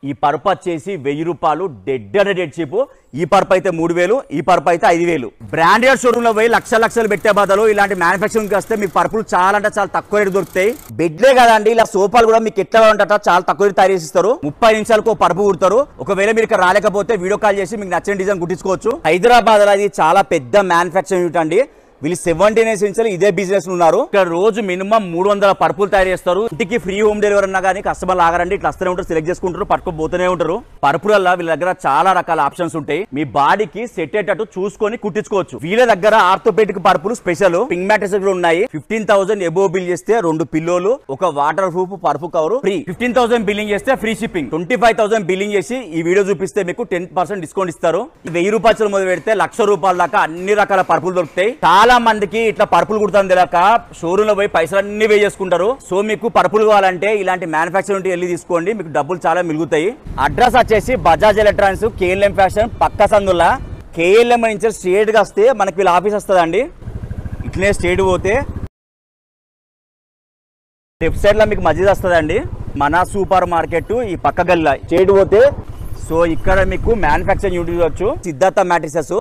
ఈ పరుపు వచ్చేసి 1000 రూపాయలు డెడ్ అంటే డెడ్ చీప్. ఈ పరుపు అయితే 3000, ఈ పరుపు అయితే 5000. బ్రాండెడ్ షోరూమ్ లో పోయి లక్షలు పెట్టే బదులు ఇలాంటి మ్యానుఫ్యాక్చరింగ్ వస్తే మీకు పరుపులు చాలా అంటే చాలా తక్కువ రేటు దొరుకుతాయి. బెడ్లే కదండి, ఇలా సోఫాలు కూడా మీకు ఎట్లా ఉంటా చాలా తక్కువ రేటు తయారు చేసిస్తారు. 30 నిమిషాలకు పరుపు కుడతారు. ఒకవేళ మీరు ఇక్కడ రాలేకపోతే వీడియో కాల్ చేసి మీకు నచ్చిన డిజైన్ కుట్టించుకోవచ్చు. హైదరాబాద్ లో ఇది చాలా పెద్ద మ్యానుఫ్యాక్చరింగ్ యూనిట్ అండి. వీళ్ళు 17 years నుంచి ఇదే బిజినెస్ ఉన్నారు. ఇక్కడ రోజు మినిమం 300 పరుపులు తయారు చేస్తారు. ఇంటికి ఫ్రీ హోమ్ డెలివరీ ఉన్నా కానీ కస్టమర్లు ఆగరండి, ఇట్లా వస్తూనే ఉంటారు, సెలెక్ట్ చేసుకుంటారు, పట్టుకోబోతూనే ఉంటారు. పరుపులల్లో వీళ్ళ దగ్గర చాలా రకాల ఆప్షన్స్ ఉంటాయి. మీ బాడీకి సెట్ అయ్యేటట్టు చూసుకొని కుట్టించుకోవచ్చు. వీళ్ళ దగ్గర ఆర్థోపెడిక్ పరుపులు స్పెషల్ పింక్ మ్యాట్రెస్ ఉన్నాయి. 15,000 ఎబోవ్ బిల్ చేస్తే 2 పిల్లోలు, ఒక వాటర్ ప్రూఫ్ పరుపు కవర్ ఫ్రీ. 15,000 బిల్లింగ్ చేస్తే ఫ్రీ షిప్పింగ్. 25,000 బిల్లింగ్ చేసి ఈ వీడియో చూపిస్తే మీకు 10% డిస్కౌంట్ ఇస్తారు. 1000 రూపాయలు మొదలు పెడితే 1,00,000 రూపాయల దాకా అన్ని రకాల పరుపులు దొరుకుతాయి. చాలా మందికి ఇట్లా పరుపులు కుడతాను తెలియక షోరూమ్ లో పోయి పైసలు అన్ని వే చేసుకుంటారు. సో మీకు పరుపులు కావాలంటే ఇలాంటి మ్యానుఫ్యాక్చరింగ్ వెళ్ళి తీసుకోండి, మీకు డబ్బులు చాలా మిగులుతాయి. అడ్రస్ వచ్చేసి బజాజ్ ఎలక్ట్రానిక్స్ KLM ఫ్యాషన్ పక్క సందులా. KLM నుంచి స్ట్రేట్ గా వస్తే మనకి వీళ్ళ ఆఫీస్ వస్తుందండి. ఇట్లనే స్ట్రేట్ పోతే లెఫ్ట్ సైడ్ లో మీకు మస్జిద్ వస్తుందండి. మన సూపర్ మార్కెట్ ఈ పక్క గల్లా స్ట్రేట్ పోతే సో ఇక్కడ మీకు మ్యానుఫ్యాక్చరింగ్ యూనిట్ చూడొచ్చు. సిద్ధార్థ మ్యాట్రిసెస్